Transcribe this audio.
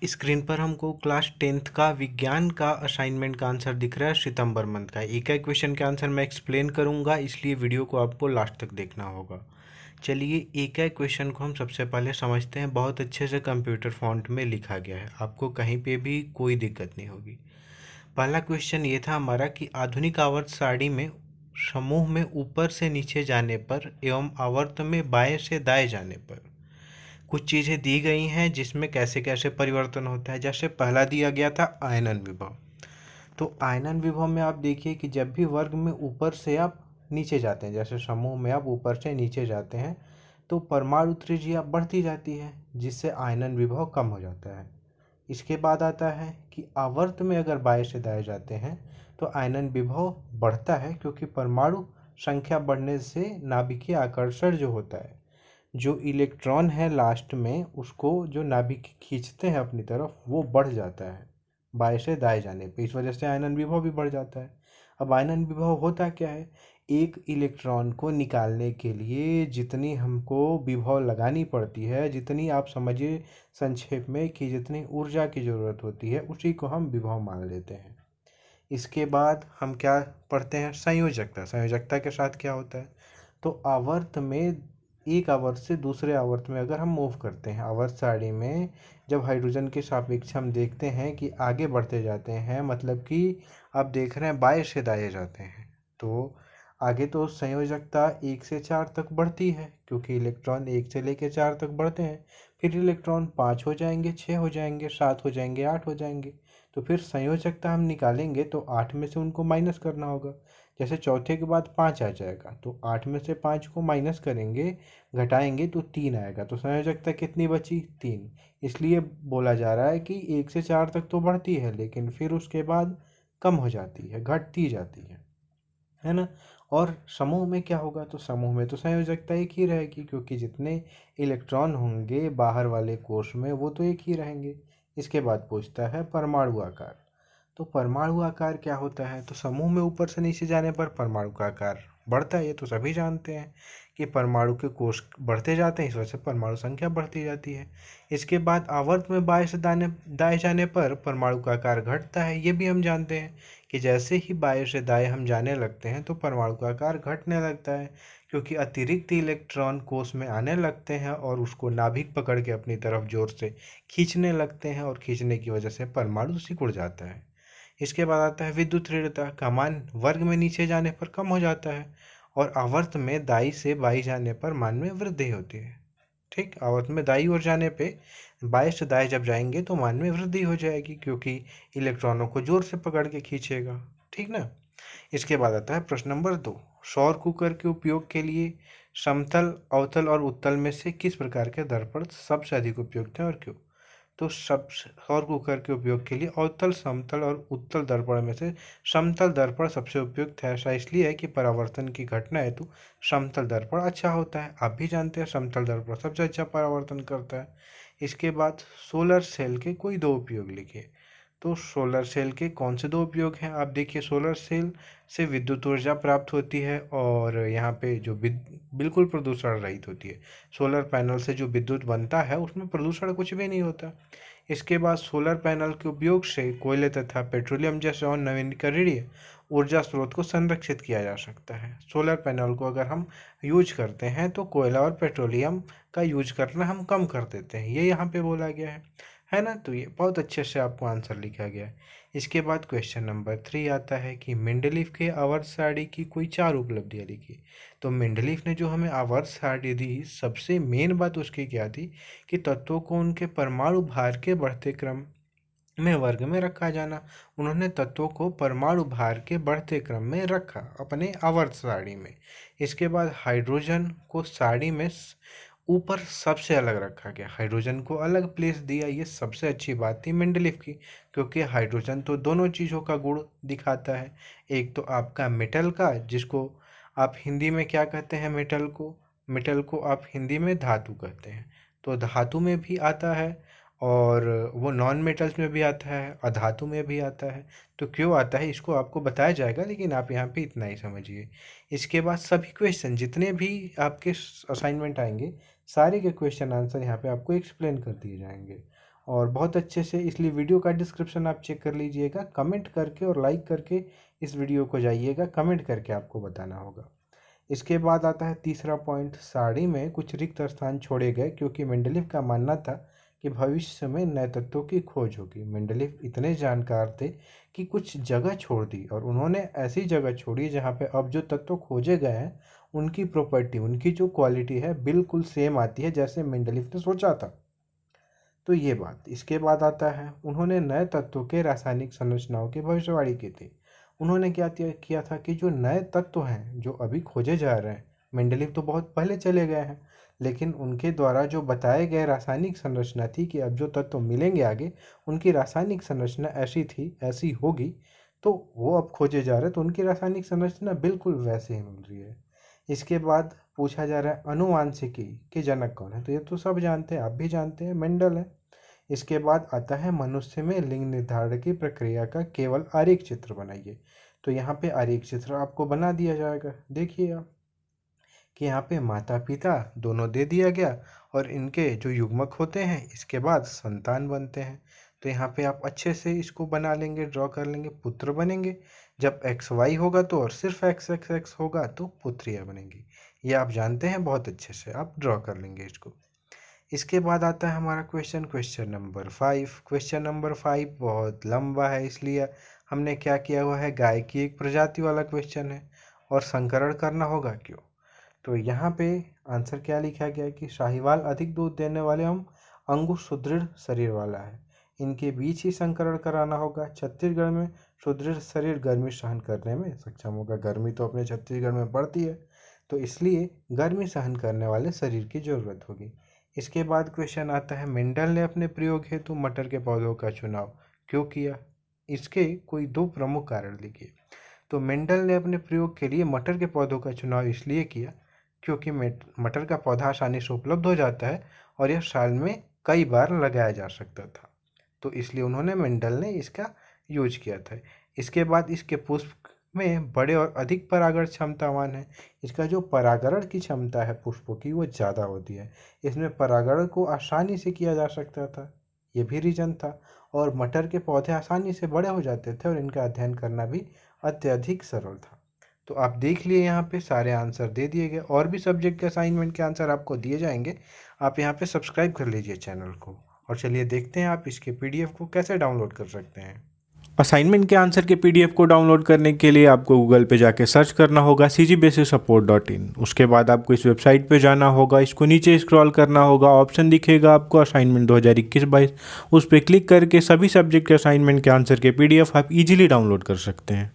Screen पर हमको class 10th का विज्ञान का असाइनमेंट का आंसर दिख रहा है सितंबर मंथ का। एक एक क्वेश्चन के आंसर मैं एक्सप्लेन करूंगा, इसलिए वीडियो को आपको लास्ट तक देखना होगा। चलिए एक एक क्वेश्चन को हम सबसे पहले समझते हैं। बहुत अच्छे से कंप्यूटर फॉन्ट में लिखा गया है, आपको कहीं पे भी कोई दिक्कत नहीं होगी। पहला क्वेश्चन ये था हमारा कि आधुनिक आवर्त सारणी में समूह में ऊपर से नीचे जाने पर एवं आवर्त में बाएं से दाएं जाने पर कुछ चीज़ें दी गई हैं जिसमें कैसे कैसे परिवर्तन होता है। जैसे पहला दिया गया था आयनन विभव। तो आयनन विभव में आप देखिए कि जब भी वर्ग में ऊपर से आप नीचे जाते हैं, जैसे समूह में आप ऊपर से नीचे जाते हैं, तो परमाणु त्रिज्या बढ़ती जाती है जिससे आयनन विभव कम हो जाता है। इसके बाद आता है कि आवर्त में अगर बाएं से दाएं जाते हैं तो आयनन विभव बढ़ता है, क्योंकि परमाणु संख्या बढ़ने से नाभिकीय आकर्षण जो होता है, जो इलेक्ट्रॉन है लास्ट में उसको जो नाभिक खींचते हैं अपनी तरफ, वो बढ़ जाता है बाएं से दाएं जाने पे। इस वजह से आयनन विभव भी बढ़ जाता है। अब आयनन विभव होता क्या है? एक इलेक्ट्रॉन को निकालने के लिए जितनी हमको विभव लगानी पड़ती है, जितनी आप समझिए संक्षेप में कि जितनी ऊर्जा की ज़रूरत होती है, उसी को हम विभव मान लेते हैं। इसके बाद हम क्या पढ़ते हैं? संयोजकता। संयोजकता के साथ क्या होता है? तो आवर्त में एक आवर्त से दूसरे आवर्त में अगर हम मूव करते हैं, आवर्त सारणी में जब हाइड्रोजन के सापेक्ष हम देखते हैं कि आगे बढ़ते जाते हैं, मतलब कि आप देख रहे हैं बाएं से दाएं जाते हैं, तो आगे तो संयोजकता 1 से 4 तक बढ़ती है, क्योंकि इलेक्ट्रॉन 1 से लेकर 4 तक बढ़ते हैं। फिर इलेक्ट्रॉन 5 हो जाएंगे, 6 हो जाएंगे, 7 हो जाएंगे, 8 हो जाएंगे। तो फिर संयोजकता हम निकालेंगे तो 8 में से उनको माइनस करना होगा। जैसे चौथे के बाद 5 आ जाएगा, तो 8 में से 5 को माइनस करेंगे, घटाएंगे तो 3 आएगा। तो संयोजकता कितनी बची? 3। इसलिए बोला जा रहा है कि 1 से 4 तक तो बढ़ती है, लेकिन फिर उसके बाद कम हो जाती है, घटती जाती है ना। और समूह में क्या होगा? तो समूह में तो संयोजकता एक ही रहेगी, क्योंकि जितने इलेक्ट्रॉन होंगे बाहर वाले कोष में वो तो एक ही रहेंगे। इसके बाद पूछता है परमाणु आकार। तो परमाणु आकार क्या होता है? तो समूह में ऊपर से नीचे जाने पर परमाणु का आकार बढ़ता है, ये तो सभी जानते हैं कि परमाणु के कोष बढ़ते जाते हैं, इस वजह से परमाणु संख्या बढ़ती जाती है। इसके बाद आवर्त में बाएं से दाएं जाने पर परमाणु का आकार घटता है, ये भी हम जानते हैं कि जैसे ही बाएं से दाएं हम जाने लगते हैं तो परमाणु का आकार घटने लगता है, क्योंकि अतिरिक्त इलेक्ट्रॉन कोष में आने लगते हैं और उसको नाभिक पकड़ के अपनी तरफ जोर से खींचने लगते हैं, और खींचने की वजह से परमाणु सिकुड़ जाता है। इसके बाद आता है विद्युत ऋणता का मान वर्ग में नीचे जाने पर कम हो जाता है, और आवर्त में दाई से बाई जाने पर मान में वृद्धि होती है। ठीक, आवर्त में दाई ओर जाने पे बाएं से दाएं जब जाएंगे तो मान में वृद्धि हो जाएगी, क्योंकि इलेक्ट्रॉनों को जोर से पकड़ के खींचेगा। ठीक ना। इसके बाद आता है प्रश्न नंबर 2। सौर कुकर के उपयोग के लिए समतल, अवतल और उत्तल में से किस प्रकार के दर्पण सबसे अधिक उपयुक्त हैं और क्यों? तो सब सौर कुकर के उपयोग के लिए अवतल, समतल और उत्तल दर्पण में से समतल दर्पण सबसे उपयुक्त है। ऐसा इसलिए है कि परावर्तन की घटना हेतु समतल दर्पण अच्छा होता है। आप भी जानते हैं समतल दर्पण सबसे अच्छा परावर्तन करता है। इसके बाद सोलर सेल के कोई दो उपयोग लिखिए। तो सोलर सेल के कौन से दो उपयोग हैं? आप देखिए, सोलर सेल से विद्युत ऊर्जा प्राप्त होती है, और यहाँ पे जो बिल्कुल प्रदूषण रहित होती है। सोलर पैनल से जो विद्युत बनता है उसमें प्रदूषण कुछ भी नहीं होता। इसके बाद सोलर पैनल के उपयोग से कोयले तथा पेट्रोलियम जैसे और नवीकरणीय ऊर्जा स्रोत को संरक्षित किया जा सकता है। सोलर पैनल को अगर हम यूज करते हैं तो कोयला और पेट्रोलियम का यूज करना हम कम कर देते हैं, ये यहाँ पे बोला गया है ना। तो ये बहुत अच्छे से आपको आंसर लिखा गया है। इसके बाद क्वेश्चन नंबर 3 आता है कि मेंडलीफ के आवर्त सारणी की कोई 4 उपलब्धियाँ लिखिए। तो मेंडलीफ ने जो हमें आवर्त सारणी दी, सबसे मेन बात उसकी क्या थी कि तत्वों को उनके परमाणु भार के बढ़ते क्रम में वर्ग में रखा जाना। उन्होंने तत्वों को परमाणु भार के बढ़ते क्रम में रखा अपने आवर्त सारणी में। इसके बाद हाइड्रोजन को सारणी में ऊपर सबसे अलग रखा गया, हाइड्रोजन को अलग प्लेस दिया। ये सबसे अच्छी बात थी मेंडलीफ की, क्योंकि हाइड्रोजन तो दोनों चीज़ों का गुण दिखाता है। एक तो आपका मेटल का, जिसको आप हिंदी में क्या कहते हैं? मेटल को, मेटल को आप हिंदी में धातु कहते हैं। तो धातु में भी आता है, और वो नॉन मेटल्स में भी आता है, अधातु में भी आता है। तो क्यों आता है इसको आपको बताया जाएगा, लेकिन आप यहाँ पे इतना ही समझिए। इसके बाद सभी क्वेश्चन जितने भी आपके असाइनमेंट आएंगे, सारे के क्वेश्चन आंसर यहाँ पे आपको एक्सप्लेन कर दिए जाएंगे। और बहुत अच्छे से, इसलिए वीडियो का डिस्क्रिप्शन आप चेक कर लीजिएगा, कमेंट करके और लाइक करके इस वीडियो को जाइएगा, कमेंट करके आपको बताना होगा। इसके बाद आता है तीसरा पॉइंट, साड़ी में कुछ रिक्त स्थान छोड़े गए क्योंकि मेंडलीव का मानना था कि भविष्य में नए तत्वों की खोज होगी। मेंडलीव इतने जानकार थे कि कुछ जगह छोड़ दी और उन्होंने ऐसी जगह छोड़ी जहाँ पे अब जो तत्व खोजे गए हैं उनकी प्रॉपर्टी, उनकी जो क्वालिटी है बिल्कुल सेम आती है जैसे मेंडलीव ने सोचा था। तो ये बात। इसके बाद आता है उन्होंने नए तत्वों के रासायनिक संरचनाओं की भविष्यवाणी की थी। उन्होंने क्या किया था कि जो नए तत्व हैं जो अभी खोजे जा रहे हैं, मेंडलीव तो बहुत पहले चले गए हैं, लेकिन उनके द्वारा जो बताए गए रासायनिक संरचना थी कि अब जो तत्व मिलेंगे आगे उनकी रासायनिक संरचना ऐसी थी, ऐसी होगी, तो वो अब खोजे जा रहे हैं, तो उनकी रासायनिक संरचना बिल्कुल वैसे ही मिल रही है। इसके बाद पूछा जा रहा है अनुवांशिकी के जनक कौन है, तो ये तो सब जानते हैं, आप भी जानते हैं, मेंडल है। इसके बाद आता है मनुष्य में लिंग निर्धारण की प्रक्रिया का केवल आरेख चित्र बनाइए। तो यहाँ पे आरेख चित्र आपको बना दिया जाएगा, देखिए आप कि यहाँ पे माता पिता दोनों दे दिया गया और इनके जो युग्मक होते हैं इसके बाद संतान बनते हैं। तो यहाँ पे आप अच्छे से इसको बना लेंगे, ड्रॉ कर लेंगे, पुत्र बनेंगे। जब एक्स वाई होगा तो और सिर्फ एक्स एक्स एक्स होगा तो पुत्रियाँ बनेंगी। ये आप जानते हैं, बहुत अच्छे से आप ड्रॉ कर लेंगे इसको। इसके बाद आता है हमारा क्वेश्चन नंबर 5। क्वेश्चन नंबर 5 बहुत लंबा है, इसलिए हमने क्या किया हुआ है, गाय की एक प्रजाति वाला क्वेश्चन है और संकरण करना होगा क्यों। तो यहाँ पे आंसर क्या लिखा गया है कि साहिवाल अधिक दूध देने वाले अंगुश सुदृढ़ शरीर वाला है, इनके बीच ही संकरण कराना होगा। छत्तीसगढ़ में सुदृढ़ शरीर गर्मी सहन करने में सक्षम होगा। गर्मी तो अपने छत्तीसगढ़ में पड़ती है, तो इसलिए गर्मी सहन करने वाले शरीर की जरूरत होगी। इसके बाद क्वेश्चन आता है मेंडल ने अपने प्रयोग हेतु मटर के पौधों का चुनाव क्यों किया, इसके कोई 2 प्रमुख कारण लिखिए। तो मेंडल ने अपने प्रयोग के लिए मटर के पौधों का चुनाव इसलिए किया क्योंकि मटर का पौधा आसानी से उपलब्ध हो जाता है और यह साल में कई बार लगाया जा सकता था, तो इसलिए उन्होंने मेंडल ने इसका यूज किया था। इसके बाद इसके पुष्प में बड़े और अधिक परागण क्षमतावान है। इसका जो परागण की क्षमता है पुष्पों की वो ज़्यादा होती है, इसमें परागण को आसानी से किया जा सकता था, ये भी रीजन था। और मटर के पौधे आसानी से बड़े हो जाते थे और इनका अध्ययन करना भी अत्यधिक सरल था। तो आप देख लिए यहाँ पे सारे आंसर दे दिए गए, और भी सब्जेक्ट के असाइनमेंट के आंसर आपको दिए जाएंगे। आप यहाँ पे सब्सक्राइब कर लीजिए चैनल को, और चलिए देखते हैं आप इसके पीडीएफ को कैसे डाउनलोड कर सकते हैं। असाइनमेंट के आंसर के पीडीएफ को डाउनलोड करने के लिए आपको गूगल पे जाके सर्च करना होगा cgbasicsupport.in। उसके बाद आपको इस वेबसाइट पे जाना होगा, इसको नीचे स्क्रॉल करना होगा, ऑप्शन दिखेगा आपको असाइनमेंट 2021-22, उस पर क्लिक करके सभी सब्जेक्ट के असाइनमेंट के आंसर के पीडीएफ आप इजीली डाउनलोड कर सकते हैं।